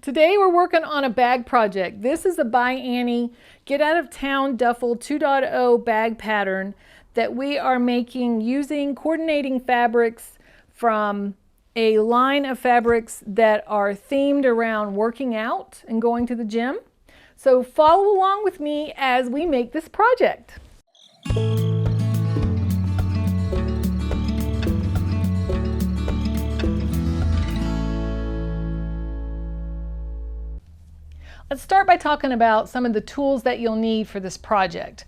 Today we're working on a bag project. This is a by Annie Get Out of Town Duffle 2.0 bag pattern that we are making using coordinating fabrics from a line of fabrics that are themed around working out and going to the gym. So follow along with me as we make this project. Let's start by talking about some of the tools that you'll need for this project.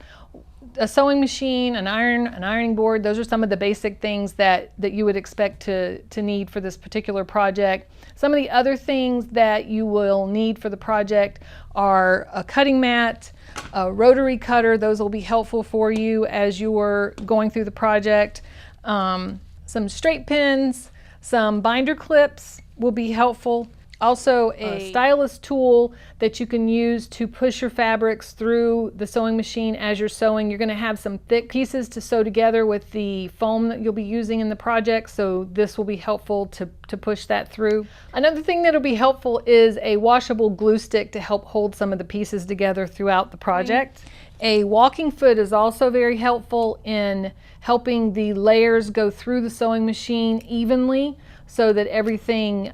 A sewing machine, an ironing board, those are some of the basic things that you would expect to need for this particular project. Some of the other things that you will need for the project are a cutting mat, a rotary cutter, those will be helpful for you as you are going through the project. Some straight pins, some binder clips will be helpful. Also a stylus tool that you can use to push your fabrics through the sewing machine as you're sewing. You're going to have some thick pieces to sew together with the foam that you'll be using in the project, so this will be helpful to push that through. Another thing that'll be helpful is a washable glue stick to help hold some of the pieces together throughout the project. A walking foot is also very helpful in helping the layers go through the sewing machine evenly so that everything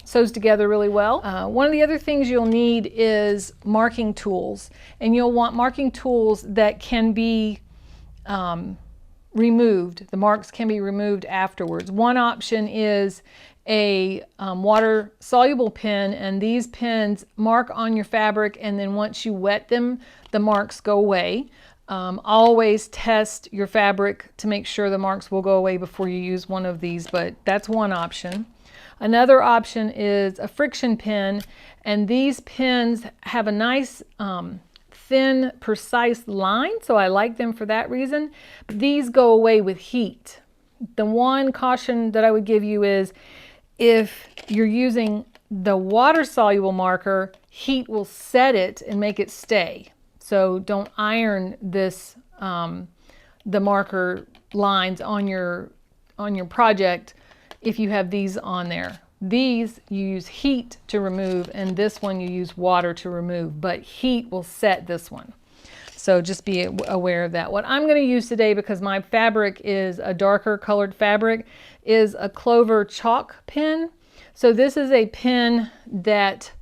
sews together really well. One of the other things you'll need is marking tools, and you'll want marking tools that can be removed. The marks can be removed afterwards. One option is a water soluble pen, and these pens mark on your fabric, and then once you wet them, the marks go away. Always test your fabric to make sure the marks will go away before you use one of these, but that's one option. Another option is a friction pen, and these pens have a nice thin, precise line, so I like them for that reason. But these go away with heat. The one caution that I would give you is if you're using the water-soluble marker, heat will set it and make it stay. So don't iron this, the marker lines on your project if you have these on there. These you use heat to remove, and this one you use water to remove, but heat will set this one. So just be aware of that. What I'm going to use today, because my fabric is a darker colored fabric, is a Clover chalk pen. So this is a pen that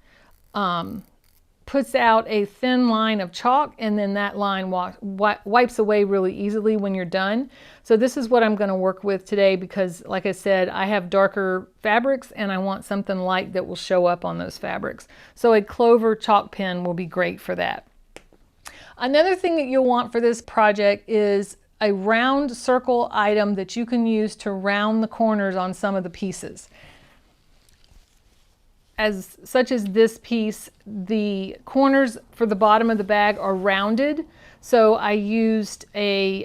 puts out a thin line of chalk, and then that line wipes away really easily when you're done. So this is what I'm going to work with today because, like I said, I have darker fabrics and I want something light that will show up on those fabrics. So a Clover chalk pen will be great for that. Another thing that you'll want for this project is a round circle item that you can use to round the corners on some of the pieces. Such as this piece, the corners for the bottom of the bag are rounded, so I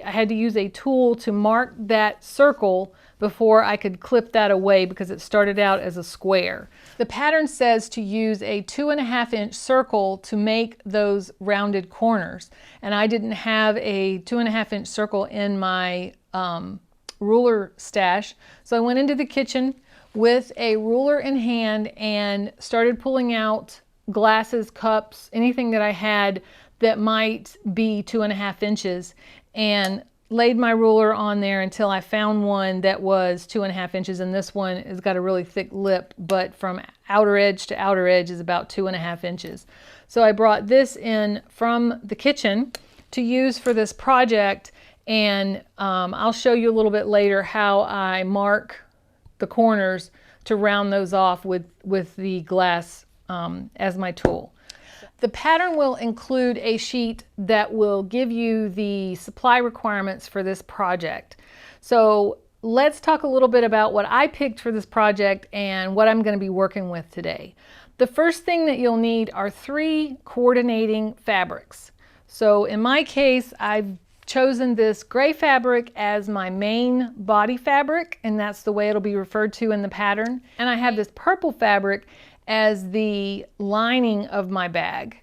had to use a tool to mark that circle before I could clip that away because it started out as a square. The pattern says to use a 2.5 inch circle to make those rounded corners, and I didn't have a 2.5 inch circle in my ruler stash, so I went into the kitchen with a ruler in hand and started pulling out glasses, cups, anything that I had that might be 2.5 inches, and laid my ruler on there until I found one that was 2.5 inches, and this one has got a really thick lip, but from outer edge to outer edge is about 2.5 inches. So I brought this in from the kitchen to use for this project, and I'll show you a little bit later how I mark the corners to round those off with the glass as my tool. The pattern will include a sheet that will give you the supply requirements for this project. So let's talk a little bit about what I picked for this project and what I'm going to be working with today. The first thing that you'll need are 3 coordinating fabrics. So in my case, I've chosen this gray fabric as my main body fabric, and that's the way it'll be referred to in the pattern. And I have this purple fabric as the lining of my bag.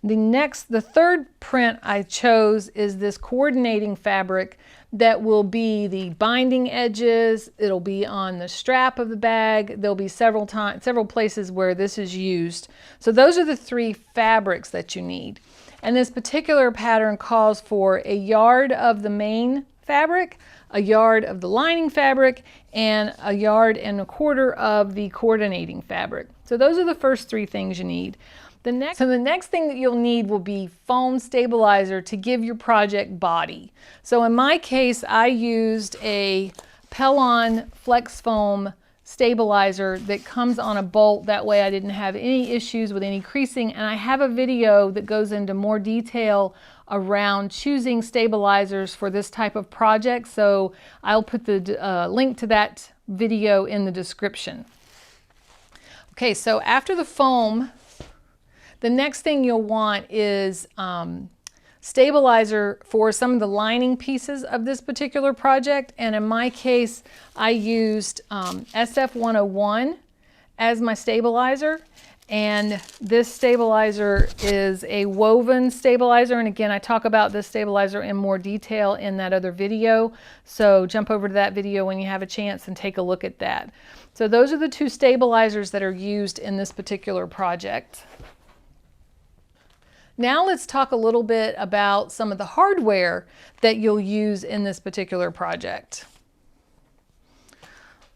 The third print I chose is this coordinating fabric that will be the binding edges. It'll be on the strap of the bag. There'll be several places where this is used. So those are the three fabrics that you need. And this particular pattern calls for a yard of the main fabric, a yard of the lining fabric, and a yard and a quarter of the coordinating fabric. So those are the first three things you need. The next thing that you'll need will be foam stabilizer to give your project body. So in my case, I used a Pellon Flex Foam stabilizer that comes on a bolt. That way I didn't have any issues with any creasing, and I have a video that goes into more detail around choosing stabilizers for this type of project. So I'll put the link to that video in the description. Okay, so after the foam, the next thing you'll want is stabilizer for some of the lining pieces of this particular project. And in my case, I used SF101 as my stabilizer. And this stabilizer is a woven stabilizer. And again, I talk about this stabilizer in more detail in that other video. So jump over to that video when you have a chance and take a look at that. So those are the two stabilizers that are used in this particular project. Now let's talk a little bit about some of the hardware that you'll use in this particular project.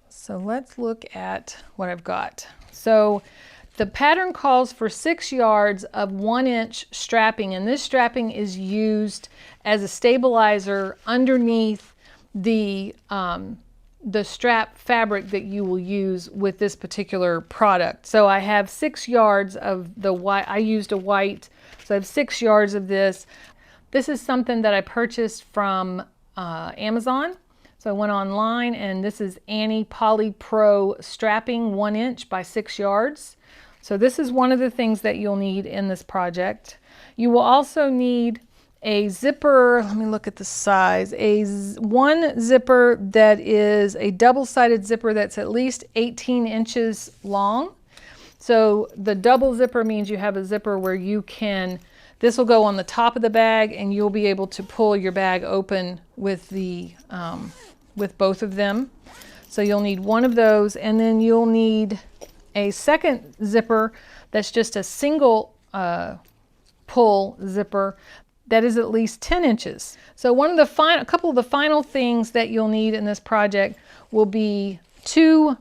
So let's look at what I've got. So the pattern calls for 6 yards of 1-inch strapping, and this strapping is used as a stabilizer underneath the strap fabric that you will use with this particular product. So I have 6 yards of the white. I used a white. So I have 6 yards of this. This is something that I purchased from Amazon. So I went online, and this is Annie Poly Pro strapping 1-inch by 6 yards. So this is one of the things that you'll need in this project. You will also need a zipper. Let me look at the size. One zipper that is a double-sided zipper that's at least 18 inches long. So the double zipper means you have a zipper where you can, this will go on the top of the bag, and you'll be able to pull your bag open with with both of them. So you'll need one of those, and then you'll need a second zipper that's just a single pull zipper that is at least 10 inches. So a couple of the final things that you'll need in this project will be 2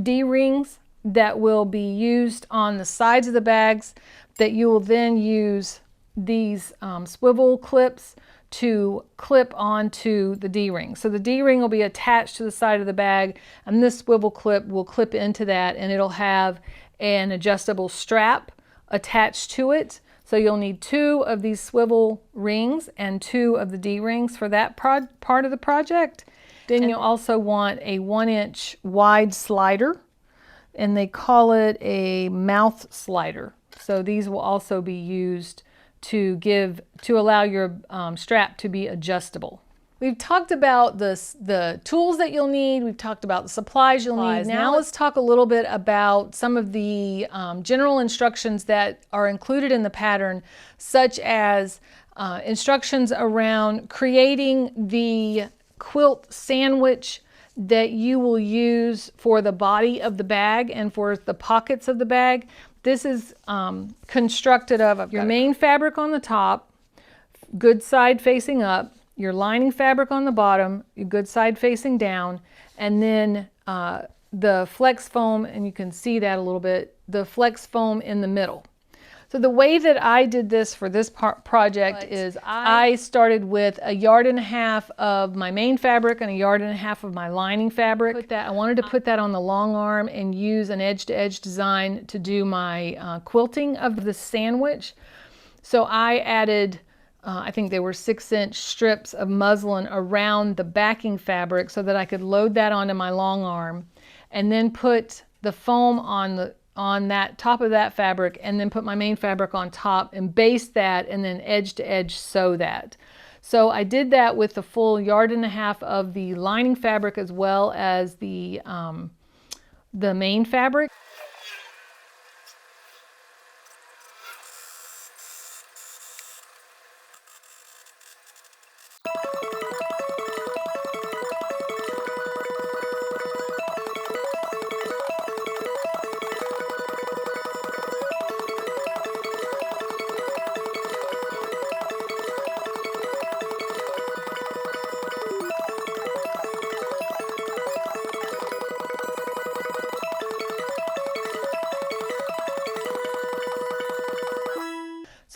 D-rings that will be used on the sides of the bags, that you will then use these swivel clips to clip onto the D-ring. So the D-ring will be attached to the side of the bag, and this swivel clip will clip into that, and it'll have an adjustable strap attached to it. So you'll need 2 of these swivel rings and 2 of the D-rings for that part of the project. Then you'll also want a 1-inch wide slider, and they call it a mouth slider. So these will also be used to allow your strap to be adjustable. We've talked about the tools that you'll need. We've talked about the supplies you'll need. Now let's talk a little bit about some of the general instructions that are included in the pattern, such as instructions around creating the quilt sandwich that you will use for the body of the bag and for the pockets of the bag. This is constructed of your main fabric on the top, good side facing up, your lining fabric on the bottom, your good side facing down, and then the flex foam, and you can see that a little bit, the flex foam in the middle. So the way that I did this for this project is I started with 1.5 yards of my main fabric and 1.5 yards of my lining fabric. I wanted to put that on the long arm and use an edge-to-edge design to do my quilting of the sandwich. So I added, I think they were 6-inch strips of muslin around the backing fabric so that I could load that onto my long arm, and then put the foam on that top of that fabric, and then put my main fabric on top and baste that, and then edge to edge sew that. So I did that with the full 1.5 yards of the lining fabric as well as the main fabric.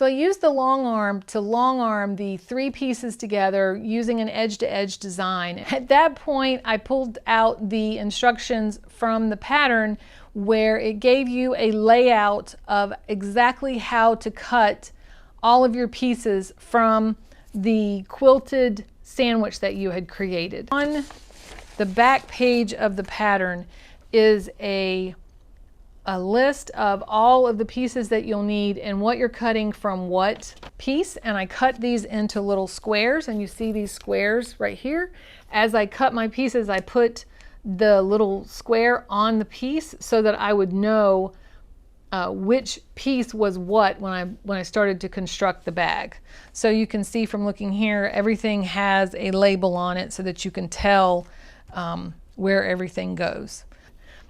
So I used the long arm to long arm the 3 pieces together using an edge-to-edge design. At that point, I pulled out the instructions from the pattern where it gave you a layout of exactly how to cut all of your pieces from the quilted sandwich that you had created. On the back page of the pattern is a list of all of the pieces that you'll need and what you're cutting from what piece. And I cut these into little squares, and you see these squares right here. As I cut my pieces, I put the little square on the piece so that I would know which piece was what when I started to construct the bag. So you can see from looking here, everything has a label on it so that you can tell where everything goes.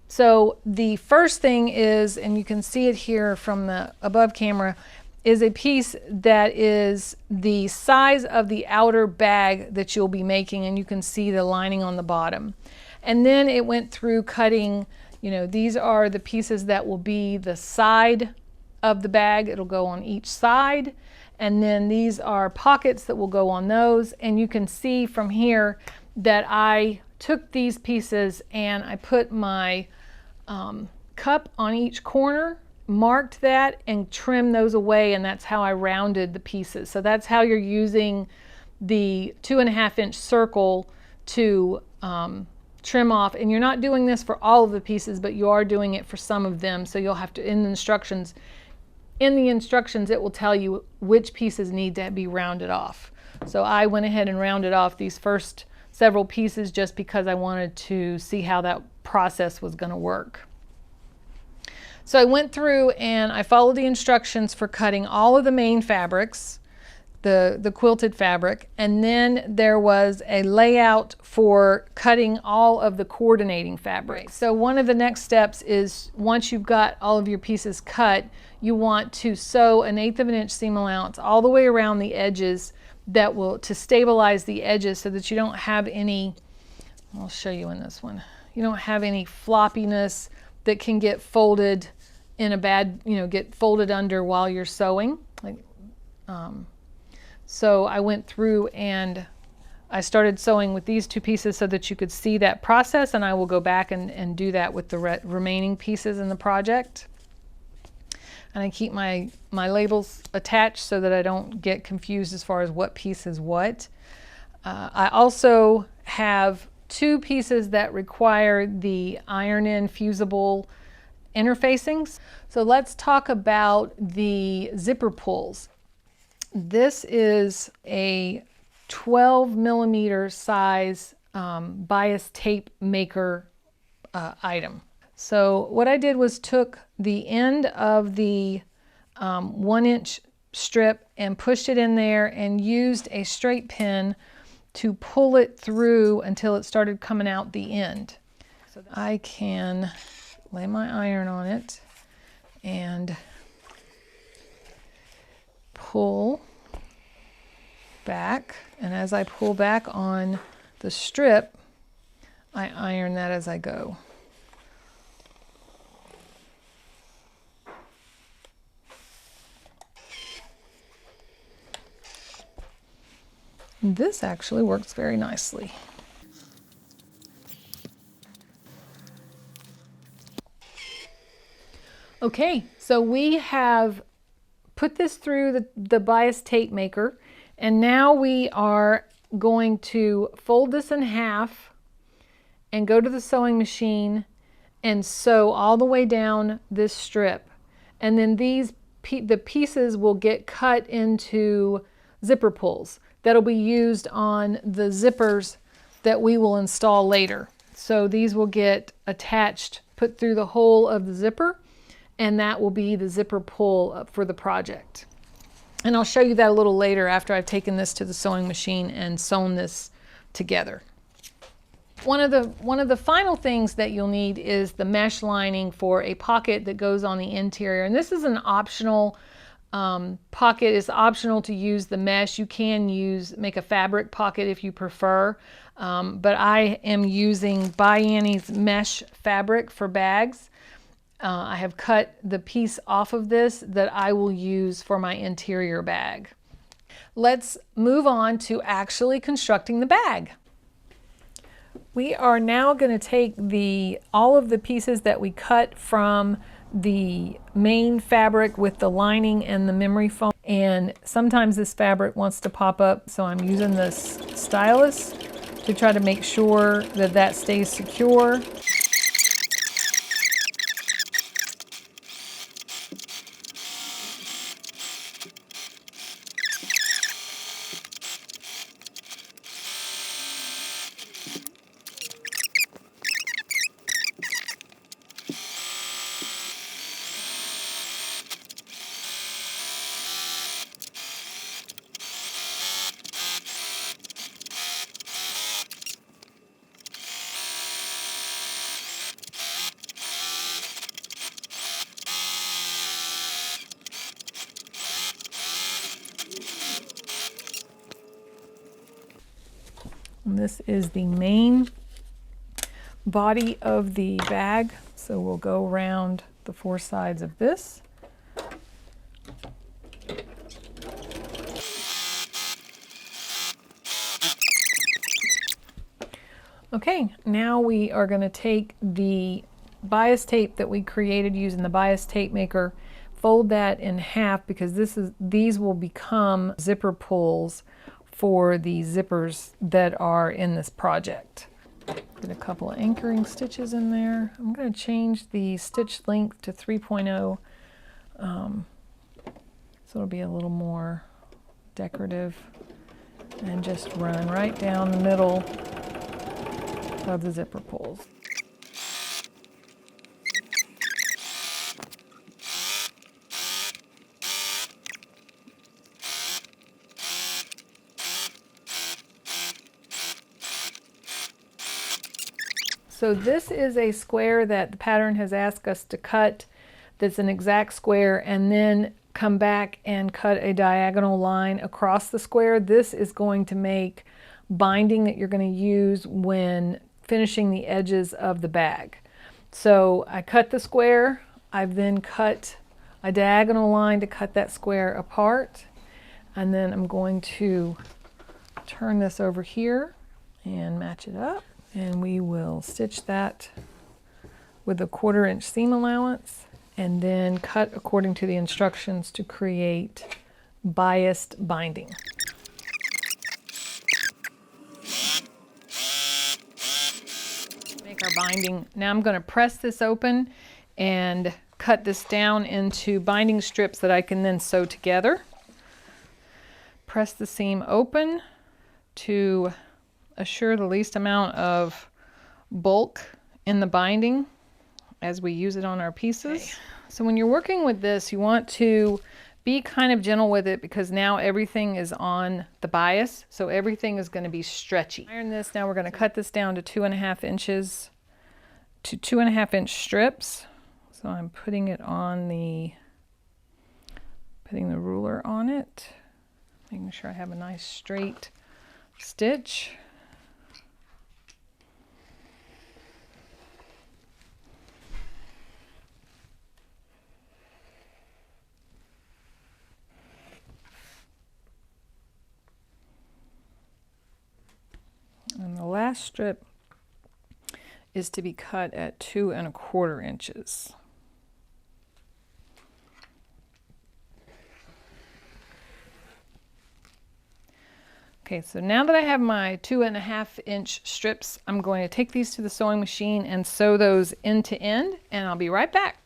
So the first thing is, and you can see it here from the above camera, is a piece that is the size of the outer bag that you'll be making, and you can see the lining on the bottom. And then it went through cutting, you know, these are the pieces that will be the side of the bag. It'll go on each side. And then these are pockets that will go on those. And you can see from here that I took these pieces and I put my cup on each corner, marked that, and trimmed those away, and that's how I rounded the pieces. So that's how you're using the 2.5-inch circle to trim off. And you're not doing this for all of the pieces, but you are doing it for some of them. So you'll have to, in the instructions, it will tell you which pieces need to be rounded off. So I went ahead and rounded off these first several pieces just because I wanted to see how that process was going to work. So I went through and I followed the instructions for cutting all of the main fabrics, the quilted fabric, and then there was a layout for cutting all of the coordinating fabric. So one of the next steps is, once you've got all of your pieces cut, you want to sew an 1/8 of an inch seam allowance all the way around the edges that will, to stabilize the edges so that you don't have any, I'll show you in this one, you don't have any floppiness that can get folded in a bad, you know, get folded under while you're sewing. So I went through and I started sewing with these 2 pieces so that you could see that process, and I will go back and do that with the remaining pieces in the project. And I keep my labels attached so that I don't get confused as far as what piece is what. I also have 2 pieces that require the iron-in fusible interfacings. So let's talk about the zipper pulls. This is a 12mm size bias tape maker item. So what I did was took the end of the 1-inch strip and pushed it in there and used a straight pin to pull it through until it started coming out the end. So I can lay my iron on it and pull back, and as I pull back on the strip, I iron that as I go. This actually works very nicely. Okay, so we have put this through the bias tape maker, and now we are going to fold this in half and go to the sewing machine and sew all the way down this strip. And then the pieces will get cut into zipper pulls that'll be used on the zippers that we will install later. So these will get attached, put through the hole of the zipper, and that will be the zipper pull for the project. And I'll show you that a little later after I've taken this to the sewing machine and sewn this together. One of the final things that you'll need is the mesh lining for a pocket that goes on the interior. And this is an optional pocket. It's optional to use the mesh. You can make a fabric pocket if you prefer. But I am using By Annie's mesh fabric for bags. I have cut the piece off of this that I will use for my interior bag. Let's move on to actually constructing the bag. We are now going to take all of the pieces that we cut from the main fabric with the lining and the memory foam, and sometimes this fabric wants to pop up, so I'm using this stylus to try to make sure that that stays secure. And this is the main body of the bag, so we'll go around the four sides of this. Okay, now we are going to take the bias tape that we created using the bias tape maker, fold that in half because these will become zipper pulls for the zippers that are in this project. Get a couple of anchoring stitches in there. I'm going to change the stitch length to 3.0 so it'll be a little more decorative, and just run right down the middle of the zipper pulls. So this is a square that the pattern has asked us to cut that's an exact square, and then come back and cut a diagonal line across the square. This is going to make binding that you're going to use when finishing the edges of the bag. So I cut the square, I've then cut a diagonal line to cut that square apart, and then I'm going to turn this over here and match it up. And we will stitch that with a 1/4 inch seam allowance, and then cut according to the instructions to create biased binding. Make our binding. Now I'm going to press this open and cut this down into binding strips that I can then sew together. Press the seam open to assure the least amount of bulk in the binding as we use it on our pieces. Okay. So when you're working with this, you want to be kind of gentle with it because now everything is on the bias, so everything is going to be stretchy. Iron this. Now we're going to cut this down to 2.5 inches to 2.5 inch strips. So I'm putting it on putting the ruler on it, making sure I have a nice straight stitch. And the last strip is to be cut at 2.25 inches. Okay, so now that I have my 2.5 inch strips, I'm going to take these to the sewing machine and sew those end to end, and I'll be right back.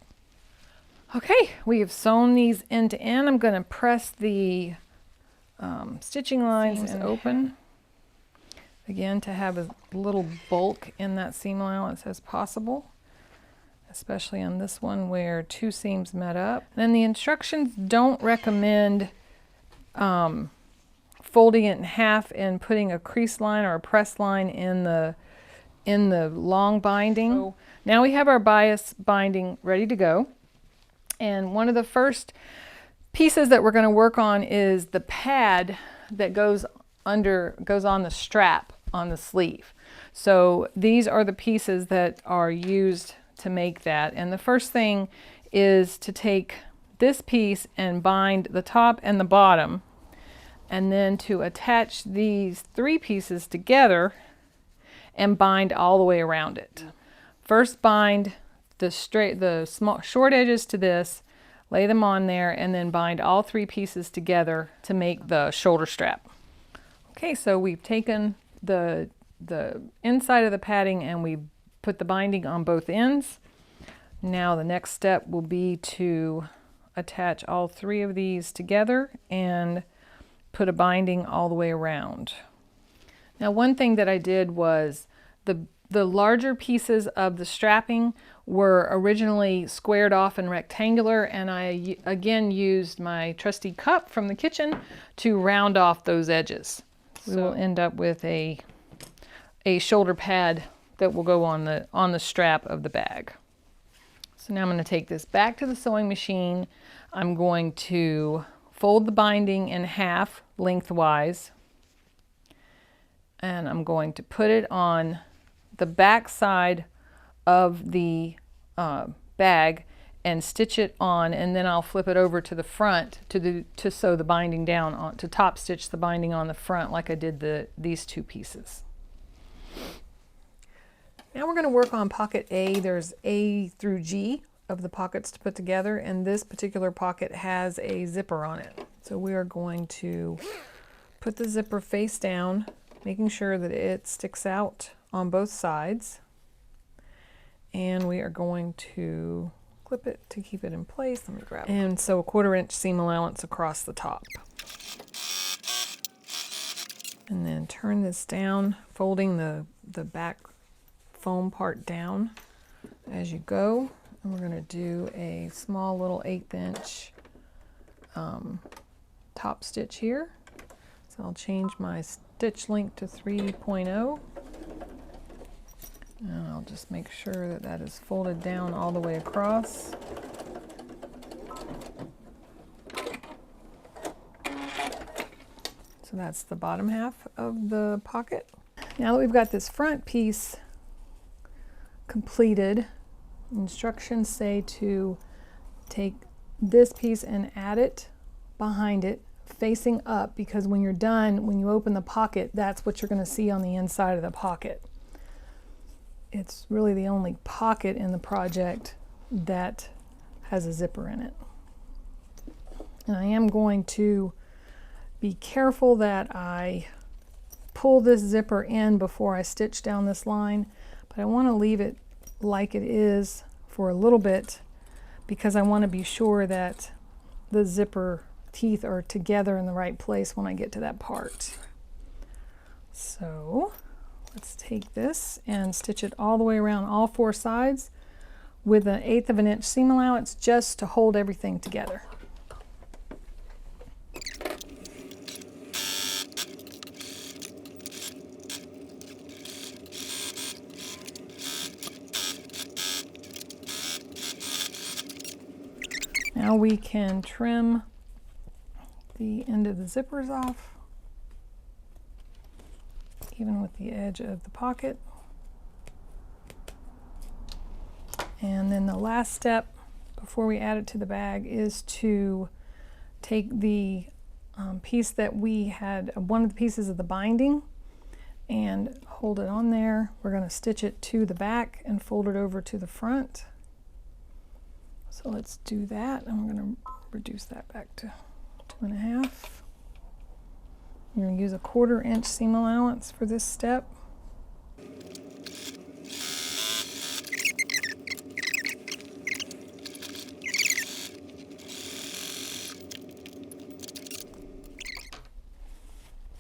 Okay, we have sewn these end to end. I'm going to press the stitching lines and open. Again, to have as little bulk in that seam allowance as possible, especially on this one where 2 seams met up. And then the instructions don't recommend folding it in half and putting a crease line or a press line in the long binding. So now we have our bias binding ready to go. And one of the first pieces that we're going to work on is the pad that goes on the strap on the sleeve. So these are the pieces that are used to make that. And the first thing is to take this piece and bind the top and the bottom, and then to attach these 3 pieces together and bind all the way around it. First bind the small short edges to this, lay them on there, and then bind all 3 pieces together to make the shoulder strap. Okay, so we've taken the inside of the padding and we put the binding on both ends. Now the next step will be to attach all 3 of these together and put a binding all the way around. Now one thing that I did was the larger pieces of the strapping were originally squared off and rectangular, and I again used my trusty cup from the kitchen to round off those edges. We will end up with a shoulder pad that will go on the strap of the bag. So now I'm going to take this back to the sewing machine. I'm going to fold the binding in half lengthwise, and I'm going to put it on the back side of the bag and stitch it on, and then I'll flip it over to the front to sew the binding down on, to top stitch the binding on the front like I did these 2 pieces. Now we're going to work on pocket A. There's A through G of the pockets to put together, and this particular pocket has a zipper on it. So we are going to put the zipper face down, making sure that it sticks out on both sides, and we are going to clip it to keep it in place. Let me grab it. And sew a 1/4 inch seam allowance across the top. And then turn this down, folding the back foam part down as you go. And we're going to do a small little 1/8 inch top stitch here. So I'll change my stitch length to 3.0. And I'll just make sure that that is folded down all the way across. So that's the bottom half of the pocket. Now that we've got this front piece completed, instructions say to take this piece and add it behind it, facing up, because when you're done, when you open the pocket, that's what you're going to see on the inside of the pocket. It's really the only pocket in the project that has a zipper in it. And I am going to be careful that I pull this zipper in before I stitch down this line, but I want to leave it like it is for a little bit because I want to be sure that the zipper teeth are together in the right place when I get to that part. So let's take this and stitch it all the way around all 4 sides with an 1/8 of an inch seam allowance just to hold everything together. Now we can trim the end of the zippers off, even with the edge of the pocket. And then the last step before we add it to the bag is to take the piece that we had, one of the pieces of the binding, and hold it on there. We're going to stitch it to the back and fold it over to the front. So let's do that, and we're going to reduce that back to 2.5. You're going to use a 1/4 inch seam allowance for this step.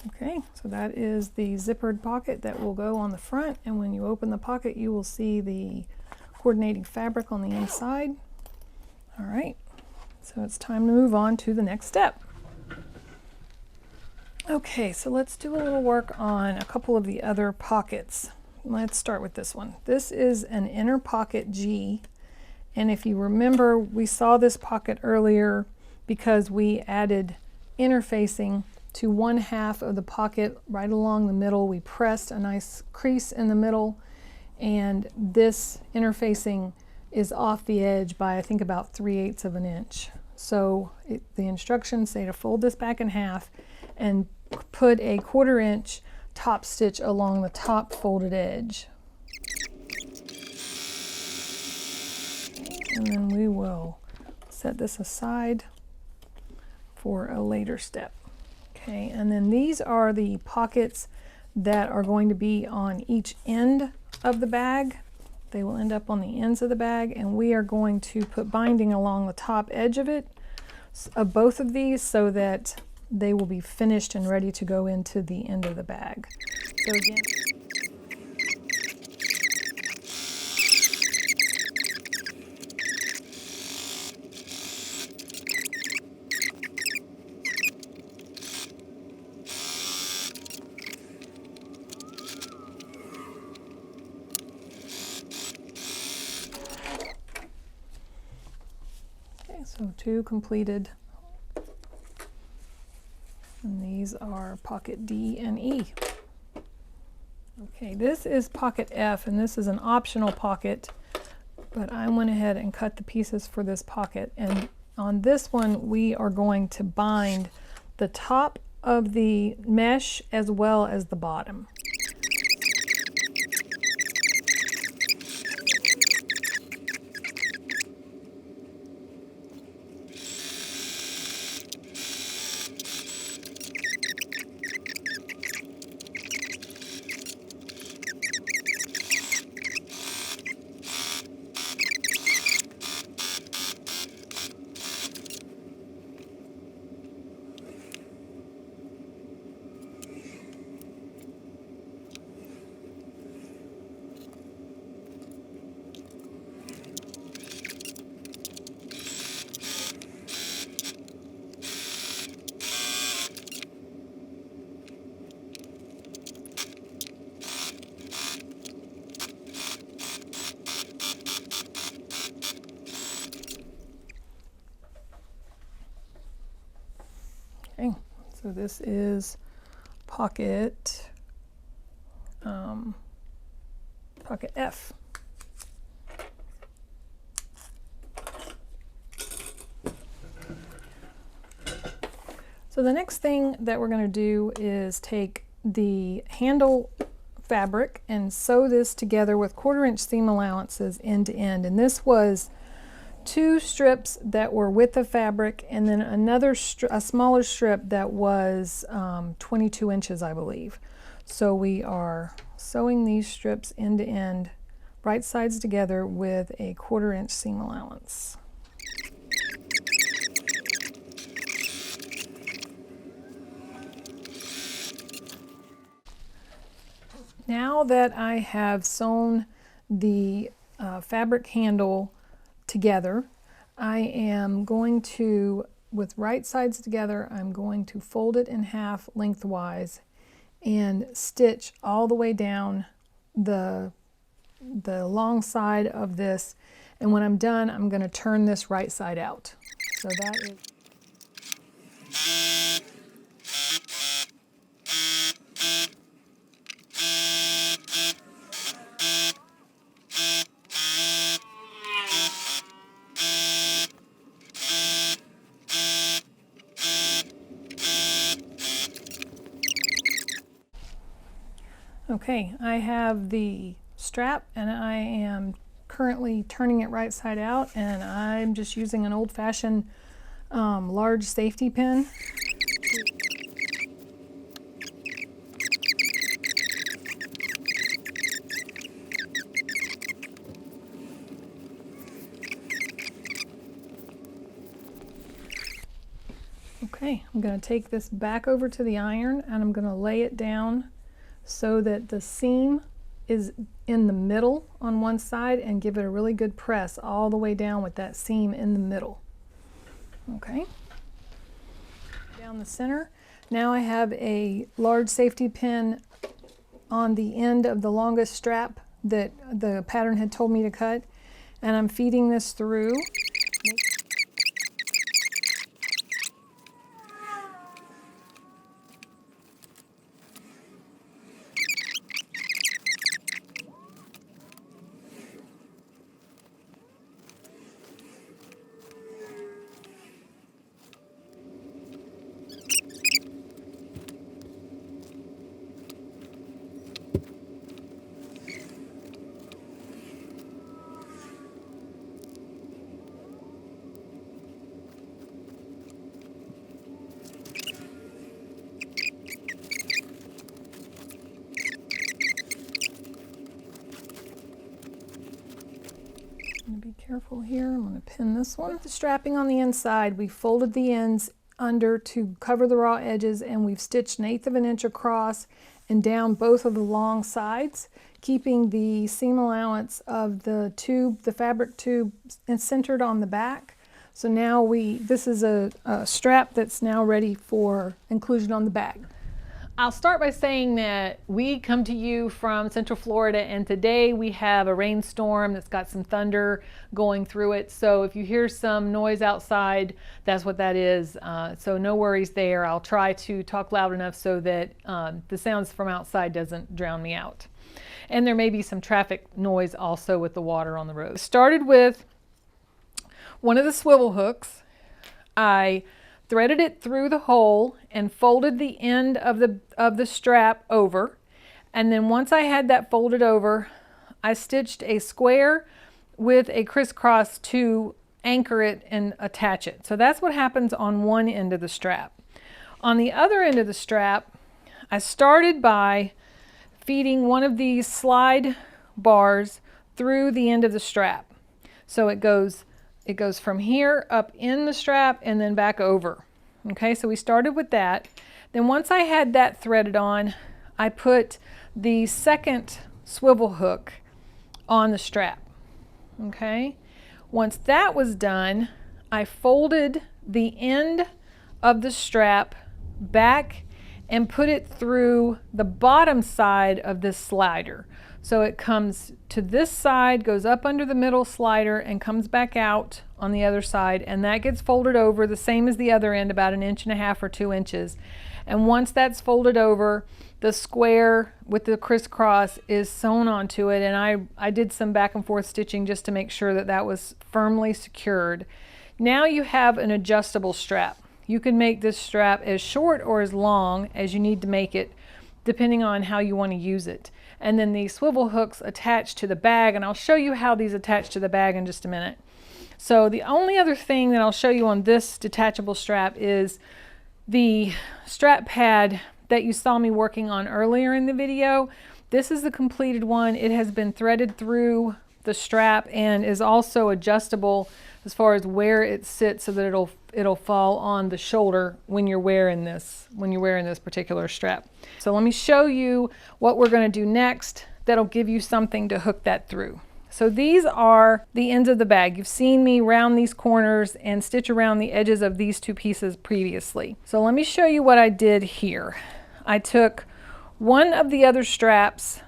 Okay, so that is the zippered pocket that will go on the front, and when you open the pocket you will see the coordinating fabric on the inside. All right, so it's time to move on to the next step. Okay, so let's do a little work on a couple of the other pockets. Let's start with this one. This is an inner pocket G, and if you remember, we saw this pocket earlier because we added interfacing to 1/2 of the pocket right along the middle. We pressed a nice crease in the middle, and this interfacing is off the edge by I think about 3/8 of an inch. So the instructions say to fold this back in half and put a 1/4 inch top stitch along the top folded edge. And then we will set this aside for a later step. Okay, and then these are the pockets that are going to be on each end of the bag. They will end up on the ends of the bag, and we are going to put binding along the top edge of it, of both of these, so that they will be finished and ready to go into the end of the bag. So again, so 2 completed, and these are pocket D and E. Okay, this is pocket F, and this is an optional pocket, but I went ahead and cut the pieces for this pocket, and on this one we are going to bind the top of the mesh as well as the bottom. Okay, so this is pocket pocket F. So the next thing that we're going to do is take the handle fabric and sew this together with 1/4 inch seam allowances end to end, and this was 2 strips that were width of fabric, and then another a smaller strip that was 22 inches, I believe. So we are sewing these strips end to end, right sides together, with a 1/4 inch seam allowance. Now that I have sewn the fabric handle together, I am going to, with right sides together, I'm going to fold it in half lengthwise and stitch all the way down the long side of this, and when I'm done I'm going to turn this right side out. So that is okay. I have the strap and I am currently turning it right side out, and I'm just using an old-fashioned large safety pin. Okay, I'm going to take this back over to the iron and I'm going to lay it down so that the seam is in the middle on one side, and give it a really good press all the way down with that seam in the middle. Okay, down the center. Now I have a large safety pin on the end of the longest strap that the pattern had told me to cut, and I'm feeding this through. Careful here, I'm going to pin this one. With the strapping on the inside, we folded the ends under to cover the raw edges, and we've stitched 1/8 of an inch across and down both of the long sides, keeping the seam allowance of the tube, the fabric tube, centered on the back. So now this is a strap that's now ready for inclusion on the bag. I'll start by saying that we come to you from Central Florida, and today we have a rainstorm that's got some thunder going through it. So if you hear some noise outside, that's what that is. So no worries there. I'll try to talk loud enough so that the sounds from outside doesn't drown me out. And there may be some traffic noise also with the water on the road. Started with one of the swivel hooks. I threaded it through the hole and folded the end of the strap over, and then once I had that folded over, I stitched a square with a crisscross to anchor it and attach it. So that's what happens on one end of the strap. On the other end of the strap, I started by feeding one of these slide bars through the end of the strap. So it goes from here up in the strap and then back over. Okay, so we started with that. Then once I had that threaded on, I put the second swivel hook on the strap. Okay, once that was done, I folded the end of the strap back and put it through the bottom side of this slider. So it comes to this side, goes up under the middle slider, and comes back out on the other side, and that gets folded over the same as the other end, about 1.5 inches or 2 inches. And once that's folded over, the square with the crisscross is sewn onto it, and I did some back and forth stitching just to make sure that that was firmly secured. Now you have an adjustable strap. You can make this strap as short or as long as you need to make it, depending on how you want to use it. And then the swivel hooks attach to the bag, and I'll show you how these attach to the bag in just a minute. So the only other thing that I'll show you on this detachable strap is the strap pad that you saw me working on earlier in the video. This is the completed one. It has been threaded through the strap and is also adjustable as far as where it sits so that it'll fall on the shoulder when you're wearing this particular strap. So let me show you what we're going to do next that'll give you something to hook that through. So these are the ends of the bag. You've seen me round these corners and stitch around the edges of these two pieces previously. So let me show you what I did here. I took one of the other straps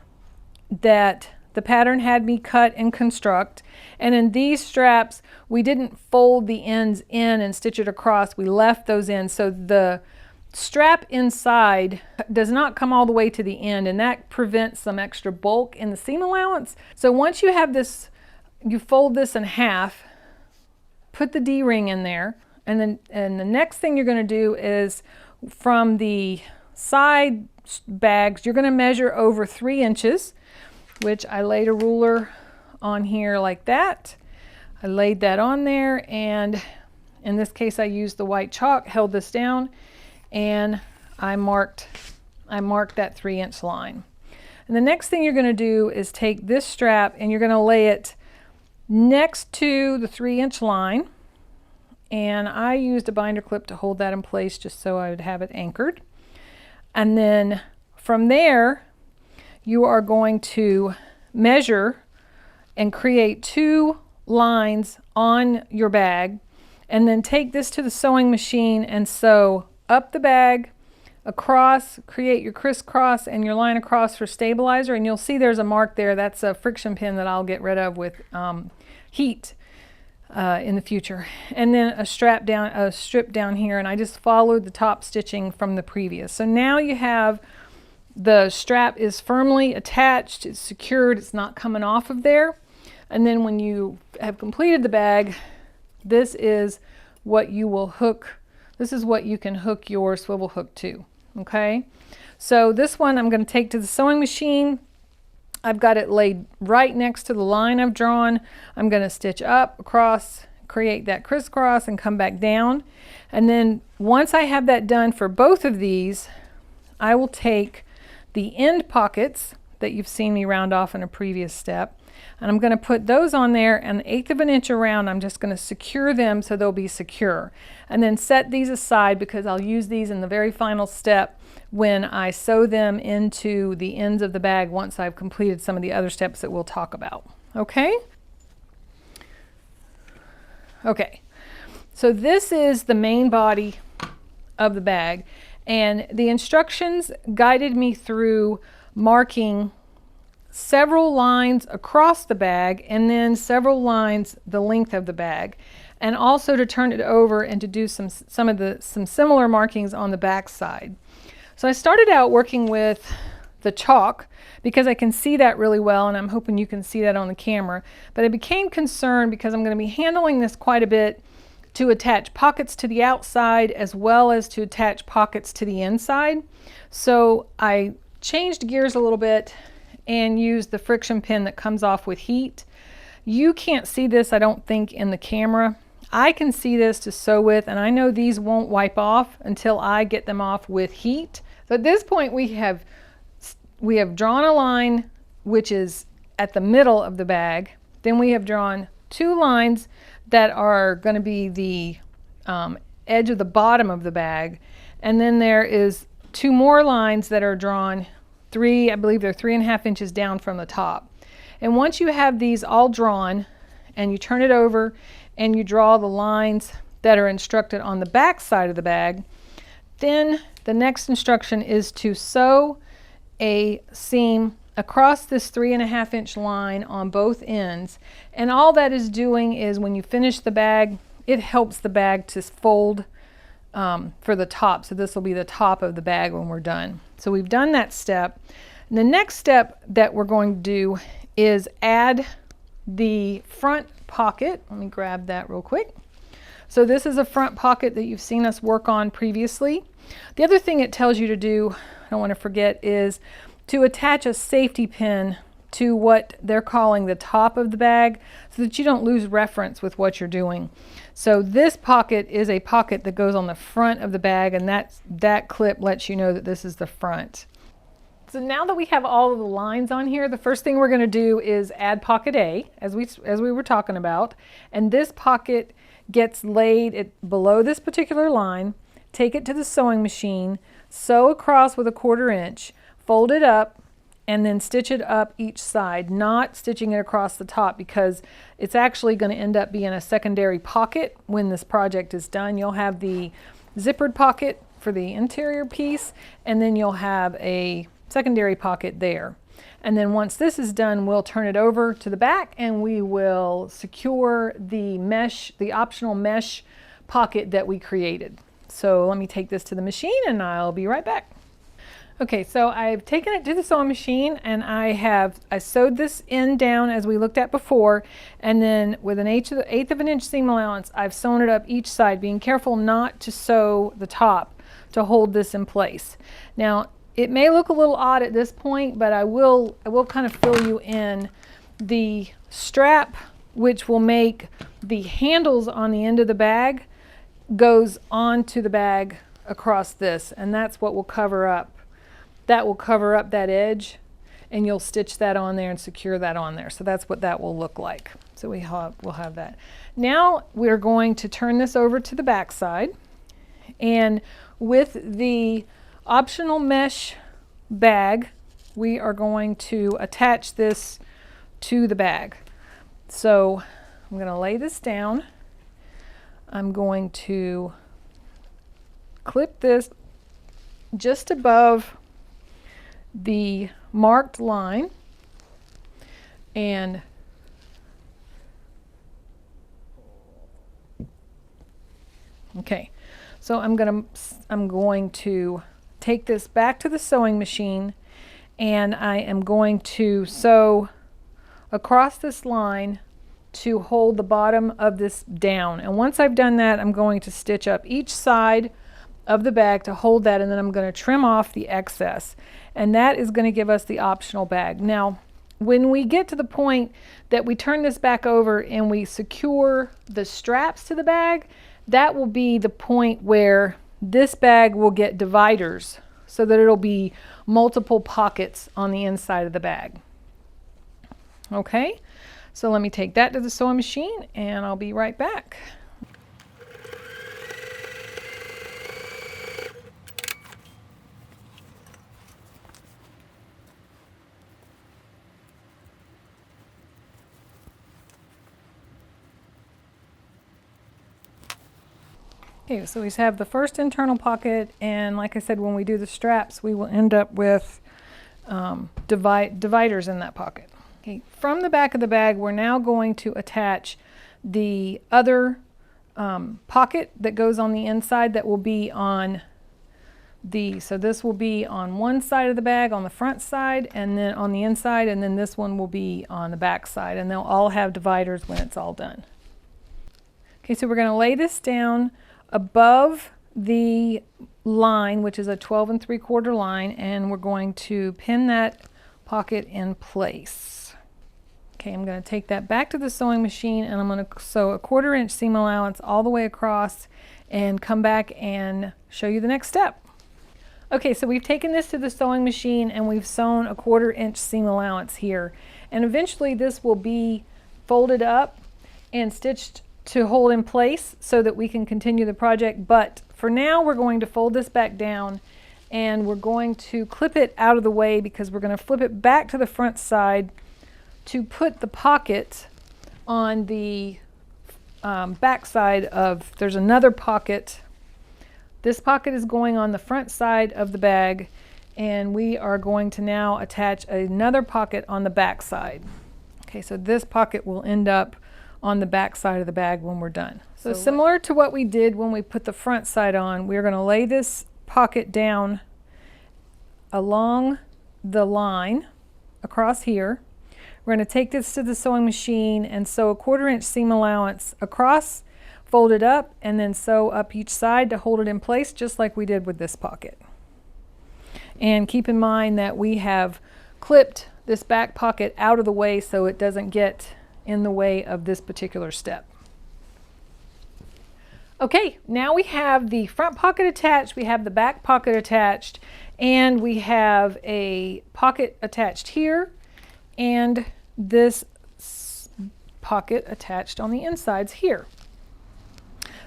that the pattern had me cut and construct, and in these straps we didn't fold the ends in and stitch it across. We left those in, so the strap inside does not come all the way to the end, and that prevents some extra bulk in the seam allowance. So once you have this, you fold this in half, put the D-ring in there, and the next thing you're going to do is from the side bags you're going to measure over 3 inches, which I laid a ruler on here like that. I laid that on there, and in this case I used the white chalk, held this down, and I marked that 3-inch line. And the next thing you're going to do is take this strap and you're going to lay it next to the 3-inch line, and I used a binder clip to hold that in place just so I would have it anchored. And then from there you are going to measure and create 2 lines on your bag, and then take this to the sewing machine and sew up the bag, across, create your crisscross and your line across for stabilizer, and you'll see there's a mark there. That's a friction pin that I'll get rid of with heat in the future. And then a strip down here, and I just followed the top stitching from the previous. So now you have the strap is firmly attached, it's secured, it's not coming off of there. And then when you have completed the bag, this is what you will hook. This is what you can hook your swivel hook to. Okay, so this one I'm going to take to the sewing machine. I've got it laid right next to the line I've drawn. I'm going to stitch up, across, create that crisscross, and come back down. And then once I have that done for both of these, I will take the end pockets that you've seen me round off in a previous step, And I'm going to put those on there, and 1/8 of an inch around, I'm just going to secure them so they'll be secure. And then set these aside because I'll use these in the very final step when I sew them into the ends of the bag once I've completed some of the other steps that we'll talk about. Okay? Okay, so this is the main body of the bag, and the instructions guided me through marking several lines across the bag and then several lines the length of the bag, and also to turn it over and to do some similar markings on the back side. So I started out working with the chalk because I can see that really well, and I'm hoping you can see that on the camera. But I became concerned because I'm going to be handling this quite a bit to attach pockets to the outside as well as to attach pockets to the inside. So I changed gears a little bit and used the friction pin that comes off with heat. You can't see this, I don't think, in the camera. I can see this to sew with, and I know these won't wipe off until I get them off with heat. So at this point we have drawn a line which is at the middle of the bag. Then we have drawn 2 lines that are going to be the edge of the bottom of the bag. And then there is 2 more lines that are drawn, I believe they're 3.5 inches down from the top. And once you have these all drawn and you turn it over and you draw the lines that are instructed on the back side of the bag, then the next instruction is to sew a seam across this 3.5 inch line on both ends. And all that is doing is when you finish the bag, it helps the bag to fold for the top. So this will be the top of the bag when we're done. So we've done that step. And the next step that we're going to do is add the front pocket. Let me grab that real quick. So this is a front pocket that you've seen us work on previously. The other thing it tells you to do, I don't want to forget, is to attach a safety pin to what they're calling the top of the bag so that you don't lose reference with what you're doing. So this pocket is a pocket that goes on the front of the bag, and that clip lets you know that this is the front. So now that we have all of the lines on here, the first thing we're going to do is add pocket A, as we were talking about. And this pocket gets laid below this particular line. Take it to the sewing machine, sew across with 1/4 inch, fold it up, and then stitch it up each side, not stitching it across the top because it's actually going to end up being a secondary pocket when this project is done. You'll have the zippered pocket for the interior piece, and then you'll have a secondary pocket there. And then once this is done, we'll turn it over to the back and we will secure the mesh, the optional mesh pocket that we created. So let me take this to the machine and I'll be right back. Okay, so I've taken it to the sewing machine and I sewed this end down as we looked at before, and then with an 1/8 of an inch seam allowance, I've sewn it up each side, being careful not to sew the top to hold this in place. Now, it may look a little odd at this point, but I will kind of fill you in. The strap, which will make the handles on the end of the bag, goes onto the bag across this, and that's what will cover up. That will cover up that edge, and you'll stitch that on there and secure that on there. So that's what that will look like. So we'll have that. Now we're going to turn this over to the back side, and with the optional mesh bag, we are going to attach this to the bag. So I'm going to lay this down. I'm going to clip this just above the marked line, and okay, so I'm going to take this back to the sewing machine, and I am going to sew across this line to hold the bottom of this down. And once I've done that, I'm going to stitch up each side of the bag to hold that, and then I'm going to trim off the excess, and that is going to give us the optional bag. Now when we get to the point that we turn this back over and we secure the straps to the bag, that will be the point where this bag will get dividers so that it'll be multiple pockets on the inside of the bag. Okay, so let me take that to the sewing machine and I'll be right back. Okay, so we have the first internal pocket, and like I said, when we do the straps, we will end up with dividers in that pocket. Okay, from the back of the bag, we're now going to attach the other pocket that goes on the inside that will be on so this will be on one side of the bag on the front side, and then on the inside, and then this one will be on the back side, and they'll all have dividers when it's all done. Okay, so we're going to lay this down above the line, which is a 12 3/4 line, and we're going to pin that pocket in place. Okay, I'm going to take that back to the sewing machine, and I'm going to sew a 1/4 inch seam allowance all the way across and come back and show you the next step. Okay, so we've taken this to the sewing machine and we've sewn a 1/4 inch seam allowance here, and eventually this will be folded up and stitched to hold in place so that we can continue the project. But for now, we're going to fold this back down and we're going to clip it out of the way because we're going to flip it back to the front side to put the pocket on the back side of, there's another pocket. This pocket is going on the front side of the bag, and we are going to now attach another pocket on the back side. Okay, so this pocket will end up on the back side of the bag when we're done. So similar to what we did when we put the front side on, we're going to lay this pocket down along the line across here. We're going to take this to the sewing machine and sew a 1/4 inch seam allowance across, fold it up, and then sew up each side to hold it in place, just like we did with this pocket. And keep in mind that we have clipped this back pocket out of the way so it doesn't get in the way of this particular step. Okay, now we have the front pocket attached, we have the back pocket attached, and we have a pocket attached here, and this pocket attached on the insides here.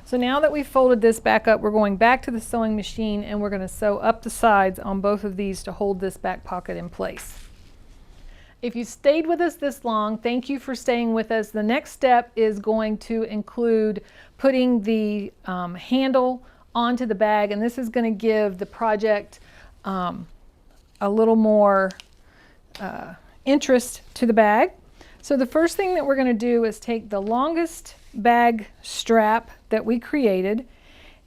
So now that we've folded this back up, we're going back to the sewing machine and we're going to sew up the sides on both of these to hold this back pocket in place. If you stayed with us this long, thank you for staying with us. The next step is going to include putting the handle onto the bag, and this is going to give the project a little more interest to the bag. So the first thing that we're going to do is take the longest bag strap that we created,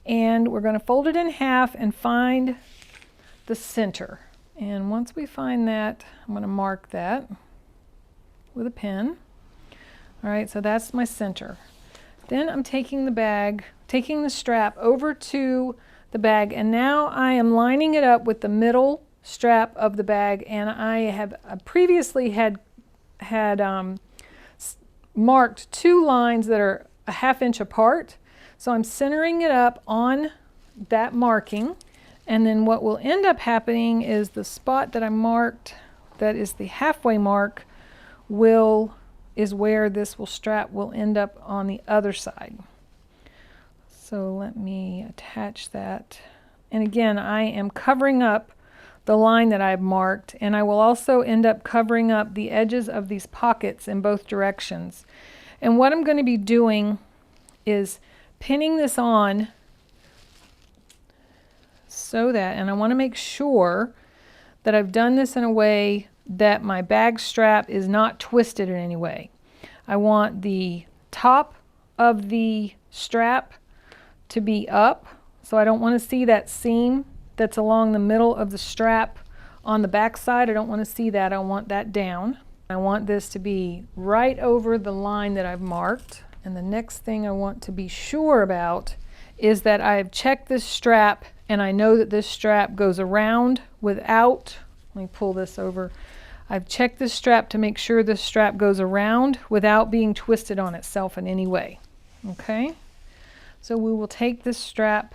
and we're going to fold it in half and find the center. And once we find that, I'm going to mark that with a pen. All right, so that's my center. Then I'm taking the strap over to the bag, and now I am lining it up with the middle strap of the bag, and I have previously had marked 2 lines that are a 1/2 inch apart. So I'm centering it up on that marking. And then what will end up happening is the spot that I marked, that is the halfway mark, is where this strap will end up on the other side. So let me attach that. And again, I am covering up the line that I've marked, and I will also end up covering up the edges of these pockets in both directions. And what I'm going to be doing is pinning this on so that, and I want to make sure that I've done this in a way that my bag strap is not twisted in any way. I want the top of the strap to be up, so I don't want to see that seam that's along the middle of the strap on the back side. I don't want to see that. I want that down. I want this to be right over the line that I've marked. And the next thing I want to be sure about is that I've checked this strap, and I know that this strap goes around without, let me pull this over. I've checked this strap to make sure this strap goes around without being twisted on itself in any way. Okay, so we will take this strap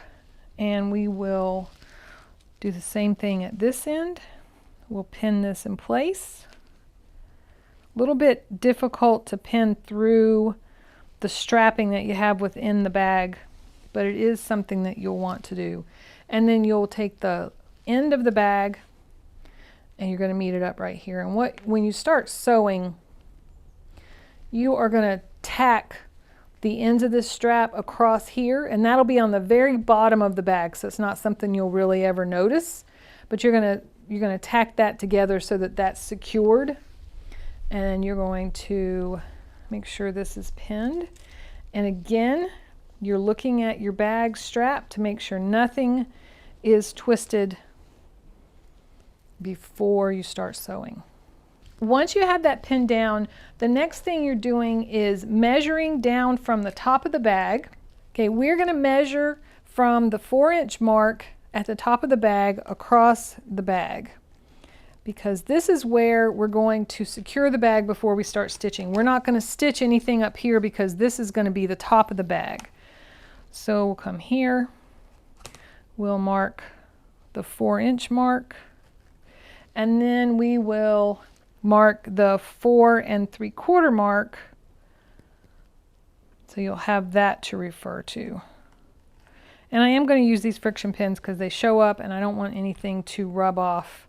and we will do the same thing at this end. We'll pin this in place little bit difficult to pin through the strapping that you have within the bag, but it is something that you'll want to do. And then you'll take the end of the bag and you're going to meet it up right here. And when you start sewing, you are going to tack the ends of this strap across here, and that'll be on the very bottom of the bag, so it's not something you'll really ever notice, but you're going to tack that together so that that's secured. And you're going to make sure this is pinned. And again, you're looking at your bag strap to make sure nothing is twisted before you start sewing. Once you have that pinned down, the next thing you're doing is measuring down from the top of the bag. Okay, we're going to measure from the 4-inch mark at the top of the bag across the bag, because this is where we're going to secure the bag before we start stitching. We're not going to stitch anything up here because this is going to be the top of the bag. So we'll come here, we'll mark the 4-inch mark, and then we will mark the 4 3/4 mark, so you'll have that to refer to. And I am going to use these friction pins because they show up and I don't want anything to rub off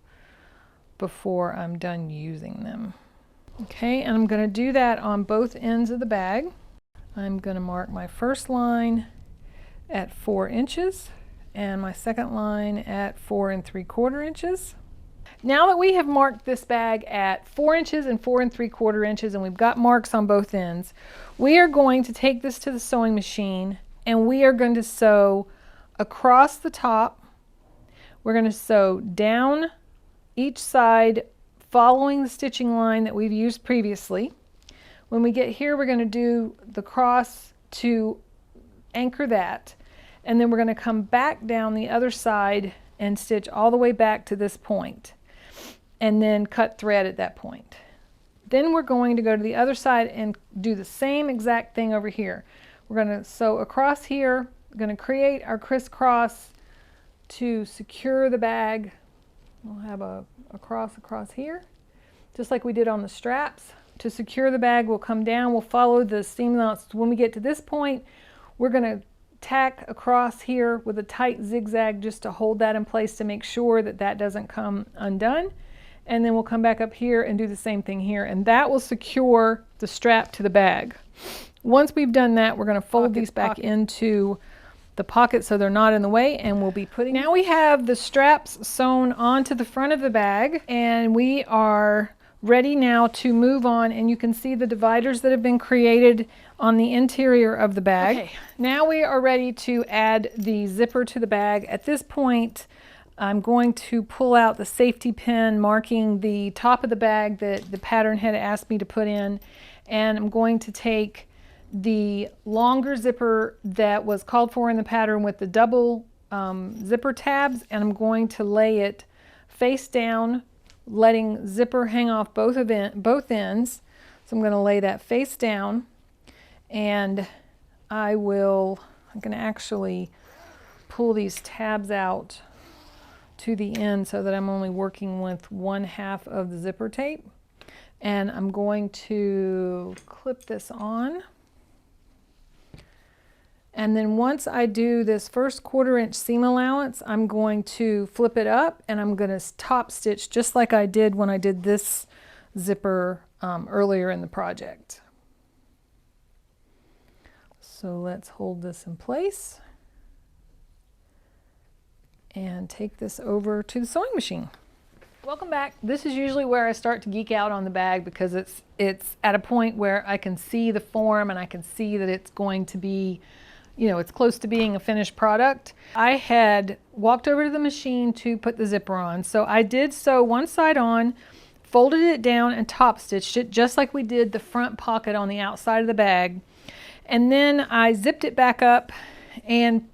before I'm done using them. Okay, and I'm going to do that on both ends of the bag. I'm going to mark my first line at 4 inches and my second line at 4 3/4 inches. Now that we have marked this bag at 4 inches and 4 3/4 inches, and we've got marks on both ends, we are going to take this to the sewing machine and we are going to sew across the top. We're going to sew down each side following the stitching line that we've used previously. When we get here, we're going to do the cross to anchor that, and then we're going to come back down the other side and stitch all the way back to this point, and then cut thread at that point. Then we're going to go to the other side and do the same exact thing over here. We're going to sew across here. We're going to create our crisscross to secure the bag. We'll have a cross across here, just like we did on the straps. To secure the bag, we'll come down, we'll follow the seam allowance. When we get to this point, we're going to tack across here with a tight zigzag just to hold that in place to make sure that that doesn't come undone. And then we'll come back up here and do the same thing here, and that will secure the strap to the bag. Once we've done that, we're going to fold these back into the pocket so they're not in the way, and we'll be putting... Now we have the straps sewn onto the front of the bag, and we are ready now to move on, and you can see the dividers that have been created on the interior of the bag. Okay, now we are ready to add the zipper to the bag. At this point, I'm going to pull out the safety pin marking the top of the bag that the pattern had asked me to put in, and I'm going to take the longer zipper that was called for in the pattern with the double zipper tabs, and I'm going to lay it face down, letting zipper hang off both ends. So I'm going to lay that face down, and I'm going to actually pull these tabs out to the end so that I'm only working with 1/2 of the zipper tape. And I'm going to clip this on. And then once I do this first 1/4 inch seam allowance, I'm going to flip it up and I'm going to top stitch just like I did when I did this zipper earlier in the project. So let's hold this in place and take this over to the sewing machine. Welcome back. This is usually where I start to geek out on the bag because it's at a point where I can see the form and I can see that it's going to be, you know, it's close to being a finished product. I had walked over to the machine to put the zipper on. So I did sew one side on, folded it down and top stitched it just like we did the front pocket on the outside of the bag. And then I zipped it back up and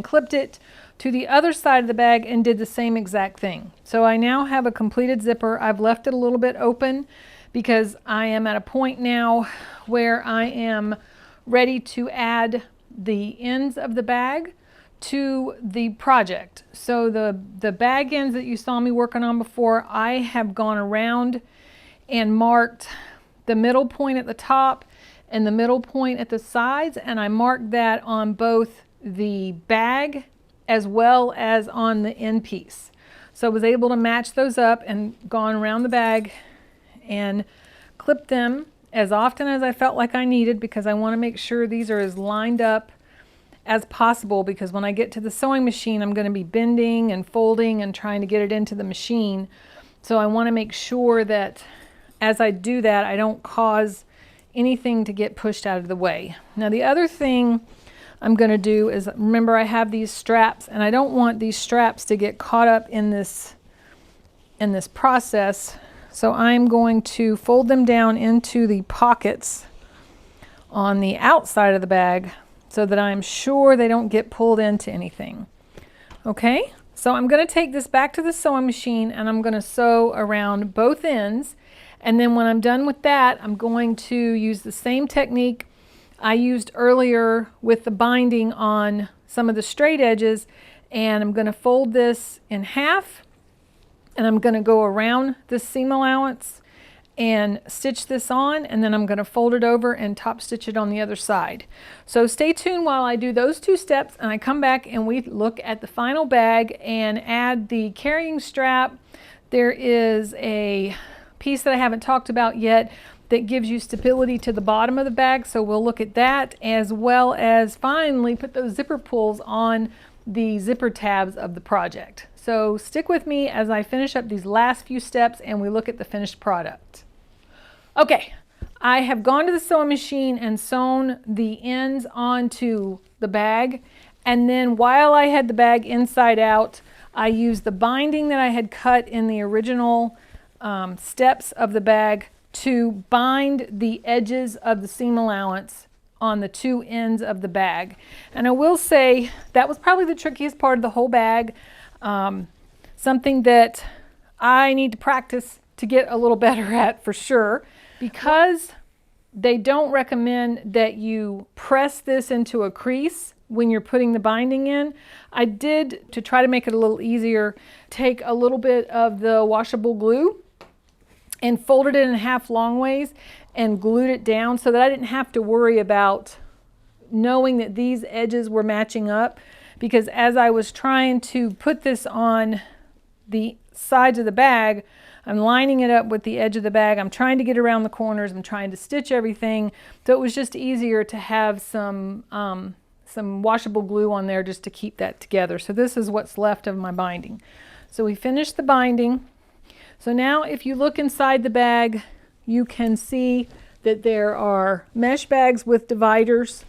clipped it to the other side of the bag and did the same exact thing. So I now have a completed zipper. I've left it a little bit open because I am at a point now where I am ready to add the ends of the bag to the project. So the bag ends that you saw me working on before, I have gone around and marked the middle point at the top and the middle point at the sides, and I marked that on both the bag as well as on the end piece. So I was able to match those up and gone around the bag and clip them as often as I felt like I needed, because I want to make sure these are as lined up as possible, because when I get to the sewing machine I'm going to be bending and folding and trying to get it into the machine. So I want to make sure that as I do that I don't cause anything to get pushed out of the way. Now the other thing I'm going to do is, remember I have these straps, and I don't want these straps to get caught up in this process. So I'm going to fold them down into the pockets on the outside of the bag so that I'm sure they don't get pulled into anything. Okay, so I'm going to take this back to the sewing machine and I'm going to sew around both ends. And then when I'm done with that, I'm going to use the same technique I used earlier with the binding on some of the straight edges, and I'm going to fold this in half, and I'm going to go around this seam allowance and stitch this on, and then I'm going to fold it over and top stitch it on the other side. So stay tuned while I do those two steps, and I come back and we look at the final bag and add the carrying strap. There is a piece that I haven't talked about yet that gives you stability to the bottom of the bag, so we'll look at that, as well as finally put those zipper pulls on the zipper tabs of the project. So stick with me as I finish up these last few steps and we look at the finished product. Okay, I have gone to the sewing machine and sewn the ends onto the bag, and then while I had the bag inside out, I used the binding that I had cut in the original steps of the bag to bind the edges of the seam allowance on the two ends of the bag. And I will say that was probably the trickiest part of the whole bag. Something that I need to practice to get a little better at for sure, because they don't recommend that you press this into a crease when you're putting the binding in. I did, to try to make it a little easier, take a little bit of the washable glue and folded it in half long ways and glued it down so that I didn't have to worry about knowing that these edges were matching up, because as I was trying to put this on the sides of the bag, I'm lining it up with the edge of the bag, I'm trying to get around the corners, I'm trying to stitch everything, so it was just easier to have some washable glue on there just to keep that together. So this is what's left of my binding. So we finished the binding. So now if you look inside the bag, you can see that there are mesh bags with dividers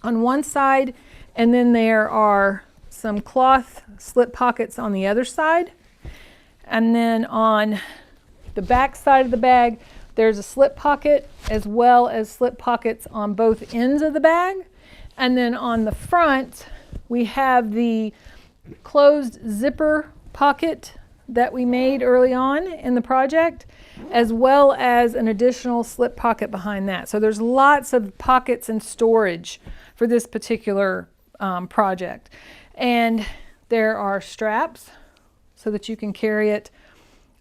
on one side, and then there are some cloth slip pockets on the other side. And then on the back side of the bag, there's a slip pocket as well as slip pockets on both ends of the bag. And then on the front, we have the closed zipper pocket that we made early on in the project, as well as an additional slip pocket behind that. So there's lots of pockets and storage for this particular project. And there are straps so that you can carry it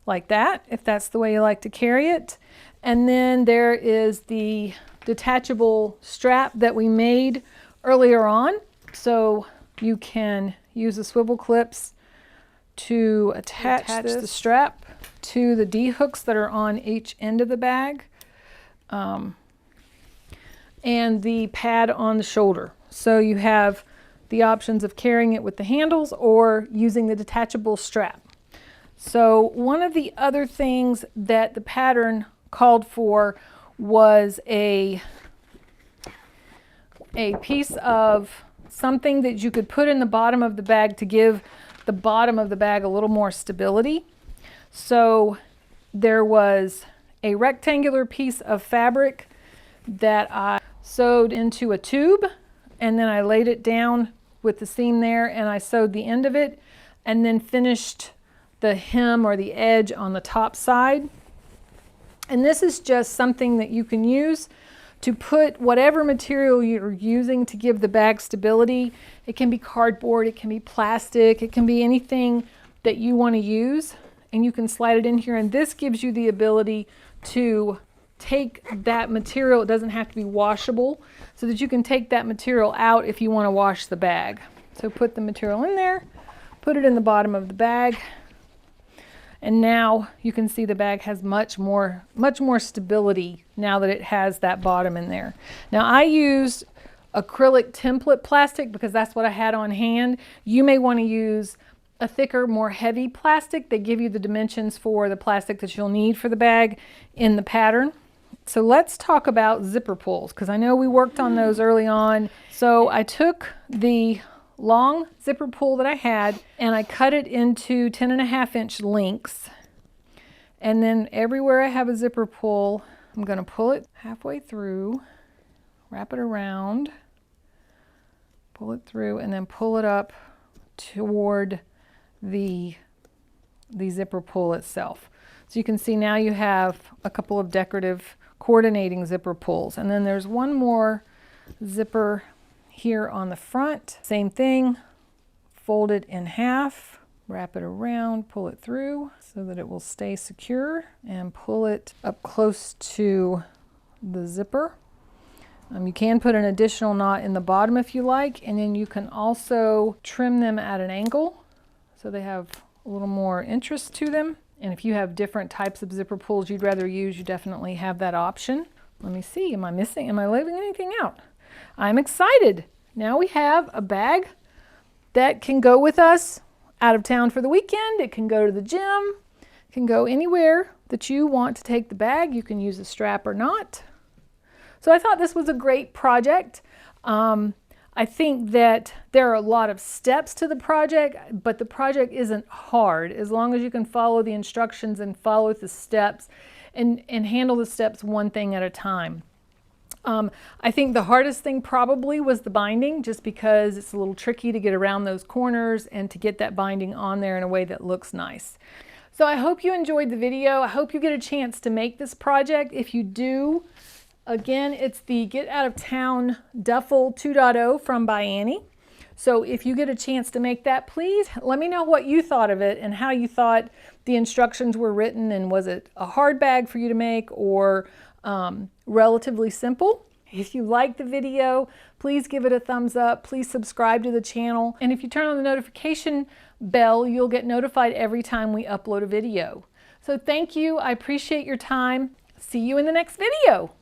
like that, if that's the way you like to carry it. And then there is the detachable strap that we made earlier on. So you can use the swivel clips to attach the strap to the D-hooks that are on each end of the bag, and the pad on the shoulder. So you have the options of carrying it with the handles or using the detachable strap. So one of the other things that the pattern called for was a piece of something that you could put in the bottom of the bag to give the bottom of the bag a little more stability. So there was a rectangular piece of fabric that I sewed into a tube, and then I laid it down with the seam there, and I sewed the end of it and then finished the hem or the edge on the top side. And this is just something that you can use to put whatever material you're using to give the bag stability. It can be cardboard, it can be plastic, it can be anything that you want to use, and you can slide it in here, and this gives you the ability to take that material. It doesn't have to be washable, so that you can take that material out if you want to wash the bag. So put the material in there, put it in the bottom of the bag, and now you can see the bag has much more stability now that it has that bottom in there. Now I used acrylic template plastic because that's what I had on hand. You may want to use a thicker, more heavy plastic. They give you the dimensions for the plastic that you'll need for the bag in the pattern. So let's talk about zipper pulls, because I know we worked on those early on. So I took the long zipper pull that I had and I cut it into 10.5-inch lengths. And then everywhere I have a zipper pull, I'm going to pull it halfway through, wrap it around, pull it through, and then pull it up toward the zipper pull itself. So you can see now you have a couple of decorative coordinating zipper pulls. And then there's one more zipper here on the front. Same thing, fold it in half, wrap it around, pull it through so that it will stay secure, and pull it up close to the zipper. You can put an additional knot in the bottom if you like, and then you can also trim them at an angle so they have a little more interest to them. And if you have different types of zipper pulls you'd rather use, you definitely have that option. Let me see, am I leaving anything out? I'm excited. Now we have a bag that can go with us out of town for the weekend. It can go to the gym. It can go anywhere that you want to take the bag. You can use a strap or not. So I thought this was a great project. I think that there are a lot of steps to the project, but the project isn't hard as long as you can follow the instructions and follow the steps and handle the steps one thing at a time. I think the hardest thing probably was the binding, just because it's a little tricky to get around those corners and to get that binding on there in a way that looks nice. So I hope you enjoyed the video. I hope you get a chance to make this project. If you do, again, it's the Get Out of Town Duffle 2.0 from by Annie. So if you get a chance to make that, please let me know what you thought of it and how you thought the instructions were written, and was it a hard bag for you to make or relatively simple. If you like the video, please give it a thumbs up. Please subscribe to the channel. And if you turn on the notification bell, you'll get notified every time we upload a video. So thank you. I appreciate your time. See you in the next video.